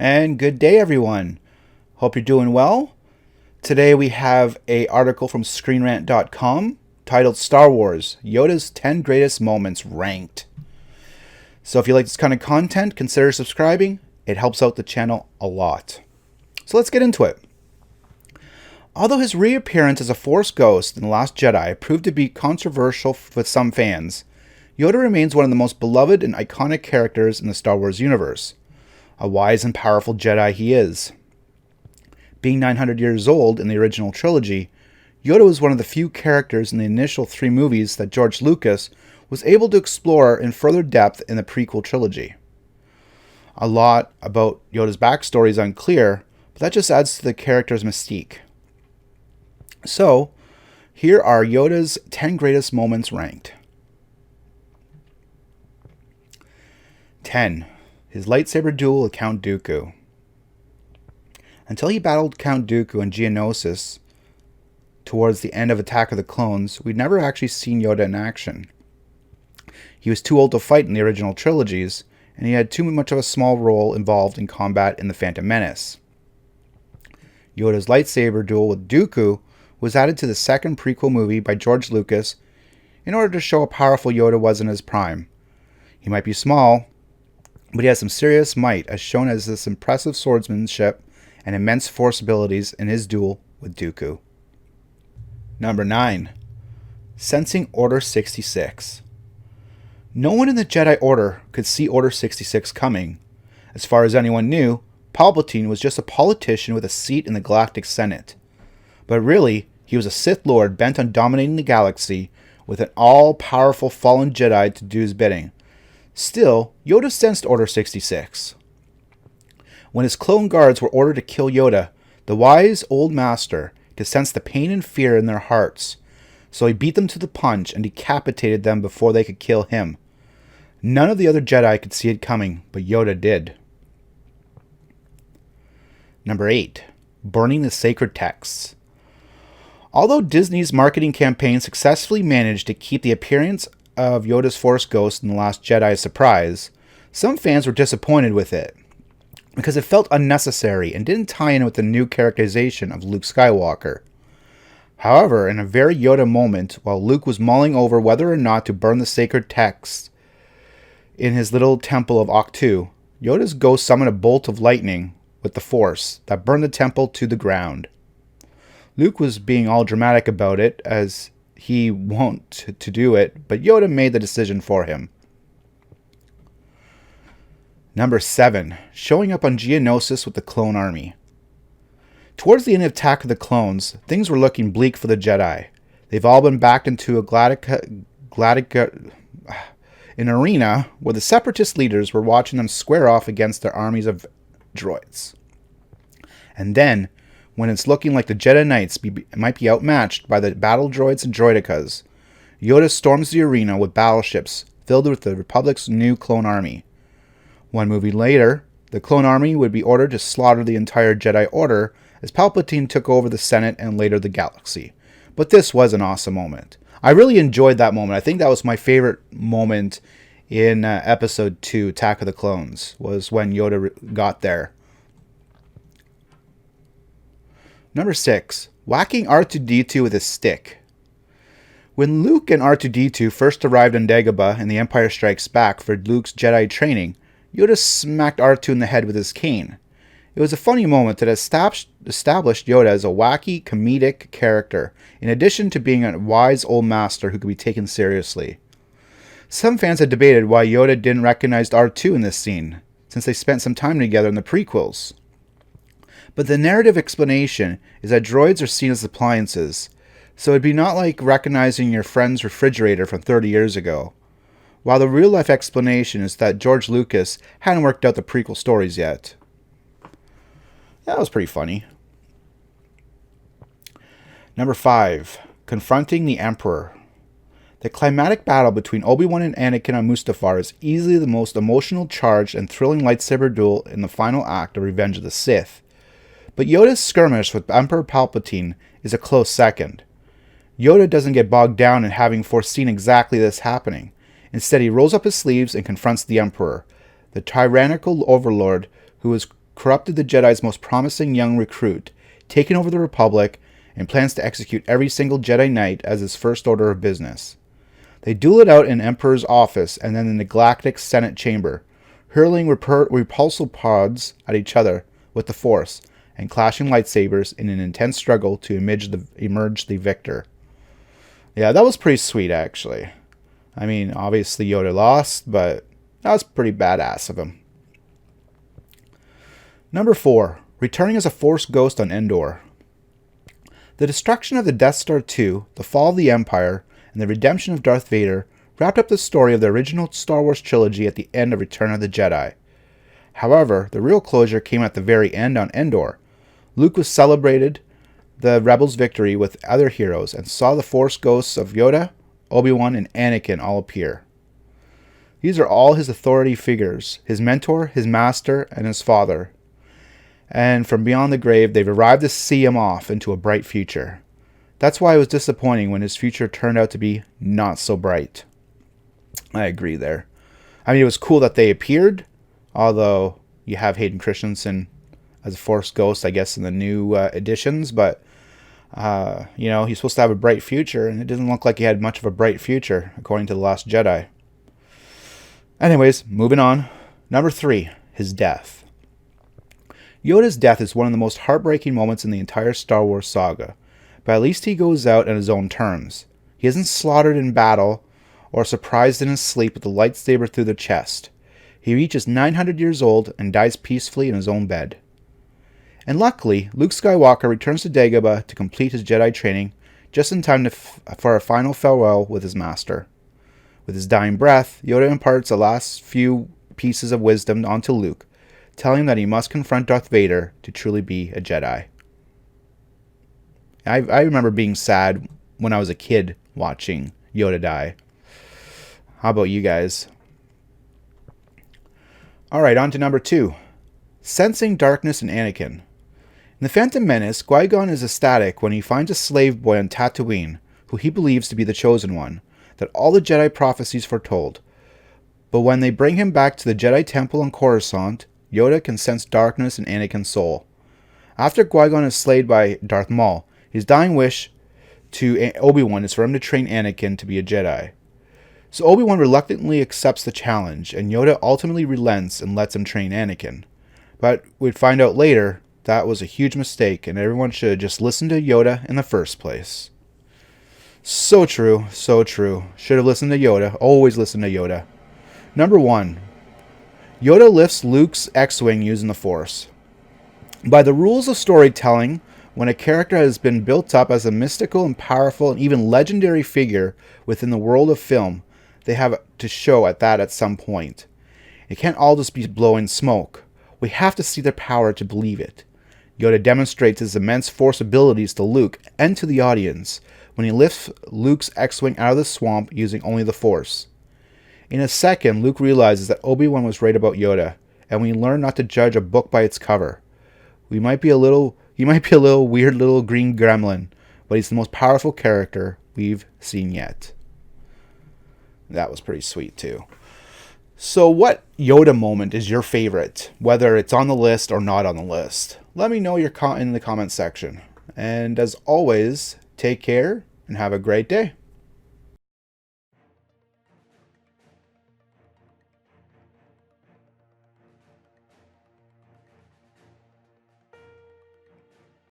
And good day, everyone. Hope you're doing well. Today we have an article from ScreenRant.com titled Star Wars, Yoda's 10 Greatest Moments Ranked. So if you like this kind of content, consider subscribing. It helps out the channel a lot. So let's get into it. Although his reappearance as a Force ghost in The Last Jedi proved to be controversial with some fans, Yoda remains one of the most beloved and iconic characters in the Star Wars universe. A wise and powerful Jedi he is. Being 900 years old in the original trilogy, Yoda was one of the few characters in the initial 3 movies that George Lucas was able to explore in further depth in the prequel trilogy. A lot about Yoda's backstory is unclear, but that just adds to the character's mystique. So, here are Yoda's 10 greatest moments ranked. 10. His lightsaber duel with Count Dooku. Until he battled Count Dooku in Geonosis towards the end of Attack of the Clones, we'd never actually seen Yoda in action. He was too old to fight in the original trilogies, and he had too much of a small role involved in combat in The Phantom Menace. Yoda's lightsaber duel with Dooku was added to the second prequel movie by George Lucas in order to show how powerful Yoda was in his prime. He might be small, but he has some serious might, as shown as this impressive swordsmanship and immense force abilities in his duel with Dooku. Number 9. Sensing Order 66. No one in the Jedi Order could see Order 66 coming. As far as anyone knew, Palpatine was just a politician with a seat in the Galactic Senate. But really, he was a Sith Lord bent on dominating the galaxy with an all-powerful fallen Jedi to do his bidding. Still, Yoda sensed Order 66. When his clone guards were ordered to kill Yoda, the wise old master could sense the pain and fear in their hearts, so he beat them to the punch and decapitated them before they could kill him. None of the other Jedi could see it coming, but Yoda did. Number 8. Burning the sacred texts. Although Disney's marketing campaign successfully managed to keep the appearance of Yoda's Force ghost in The Last Jedi a surprise, some fans were disappointed with it, because it felt unnecessary and didn't tie in with the new characterization of Luke Skywalker. However, in a very Yoda moment, while Luke was mulling over whether or not to burn the sacred texts in his little temple of Ahch-To, Yoda's ghost summoned a bolt of lightning with the Force that burned the temple to the ground. Luke was being all dramatic about it, as he won't to do it, but Yoda made the decision for him. Number 7. Showing up on Geonosis with the Clone Army. Towards the end of Attack of the Clones, things were looking bleak for the Jedi. They've all been backed into an arena where the Separatist leaders were watching them square off against their armies of droids. And then, when it's looking like the Jedi Knights might be outmatched by the battle droids and droidicas, Yoda storms the arena with battleships filled with the Republic's new clone army. One movie later, the clone army would be ordered to slaughter the entire Jedi Order as Palpatine took over the Senate and later the galaxy. But this was an awesome moment. I really enjoyed that moment. I think that was my favorite moment in Episode 2, Attack of the Clones, was when Yoda got there. Number 6. Whacking R2-D2 with his stick. When Luke and R2-D2 first arrived on Dagobah in The Empire Strikes Back for Luke's Jedi training, Yoda smacked R2 in the head with his cane. It was a funny moment that established Yoda as a wacky, comedic character, in addition to being a wise old master who could be taken seriously. Some fans had debated why Yoda didn't recognize R2 in this scene, since they spent some time together in the prequels. But the narrative explanation is that droids are seen as appliances, so it'd be not like recognizing your friend's refrigerator from 30 years ago. While the real-life explanation is that George Lucas hadn't worked out the prequel stories yet. That was pretty funny. Number 5. Confronting the Emperor. The climatic battle between Obi-Wan and Anakin on Mustafar is easily the most emotional charged and thrilling lightsaber duel in the final act of Revenge of the Sith. But Yoda's skirmish with Emperor Palpatine is a close second. Yoda doesn't get bogged down in having foreseen exactly this happening. Instead, he rolls up his sleeves and confronts the Emperor, the tyrannical overlord who was corrupted the Jedi's most promising young recruit, taken over the Republic, and plans to execute every single Jedi Knight as his first order of business. They duel it out in Emperor's office and then in the Galactic Senate chamber, hurling repulsor pods at each other with the Force and clashing lightsabers in an intense struggle to emerge the victor. Yeah, that was pretty sweet, actually. I mean, obviously Yoda lost, but that was pretty badass of him. Number 4. Returning as a Force ghost on Endor. The destruction of the Death Star 2, the fall of the Empire, and the redemption of Darth Vader wrapped up the story of the original Star Wars trilogy at the end of Return of the Jedi. However, the real closure came at the very end on Endor. Luke was celebrated the Rebels' victory with other heroes and saw the Force ghosts of Yoda, Obi-Wan, and Anakin all appear. These are all his authority figures, his mentor, his master, and his father. And from beyond the grave, they've arrived to see him off into a bright future. That's why it was disappointing when his future turned out to be not so bright. I agree there. I mean, it was cool that they appeared, although you have Hayden Christensen as a Force ghost, I guess, in the new editions, but, he's supposed to have a bright future, and it doesn't look like he had much of a bright future, according to The Last Jedi. Anyways, moving on. Number 3, his death. Yoda's death is one of the most heartbreaking moments in the entire Star Wars saga, but at least he goes out on his own terms. He isn't slaughtered in battle or surprised in his sleep with a lightsaber through the chest. He reaches 900 years old and dies peacefully in his own bed. And luckily, Luke Skywalker returns to Dagobah to complete his Jedi training just in time for a final farewell with his master. With his dying breath, Yoda imparts the last few pieces of wisdom onto Luke, telling him that he must confront Darth Vader to truly be a Jedi. I remember being sad when I was a kid watching Yoda die. How about you guys? Alright, on to number 2. Sensing darkness in Anakin. In The Phantom Menace, Qui-Gon is ecstatic when he finds a slave boy on Tatooine, who he believes to be the Chosen One, that all the Jedi prophecies foretold. But when they bring him back to the Jedi Temple on Coruscant, Yoda can sense darkness in Anakin's soul. After Qui-Gon is slayed by Darth Maul, his dying wish to Obi-Wan is for him to train Anakin to be a Jedi. So Obi-Wan reluctantly accepts the challenge, and Yoda ultimately relents and lets him train Anakin. But we'd find out later that was a huge mistake, and everyone should have just listened to Yoda in the first place. So true, so true. Should have listened to Yoda. Always listen to Yoda. Number 1. Yoda lifts Luke's X-Wing using the Force. By the rules of storytelling, when a character has been built up as a mystical and powerful and even legendary figure within the world of film, they have to show at some point. It can't all just be blowing smoke. We have to see their power to believe it. Yoda demonstrates his immense Force abilities to Luke and to the audience when he lifts Luke's X-Wing out of the swamp using only the Force. In a second, Luke realizes that Obi-Wan was right about Yoda, and we learn not to judge a book by its cover. He might be a little weird little green gremlin, but he's the most powerful character we've seen yet. That was pretty sweet too. So what Yoda moment is your favorite, whether it's on the list or not on the list? Let me know in the comment section. And as always, take care and have a great day.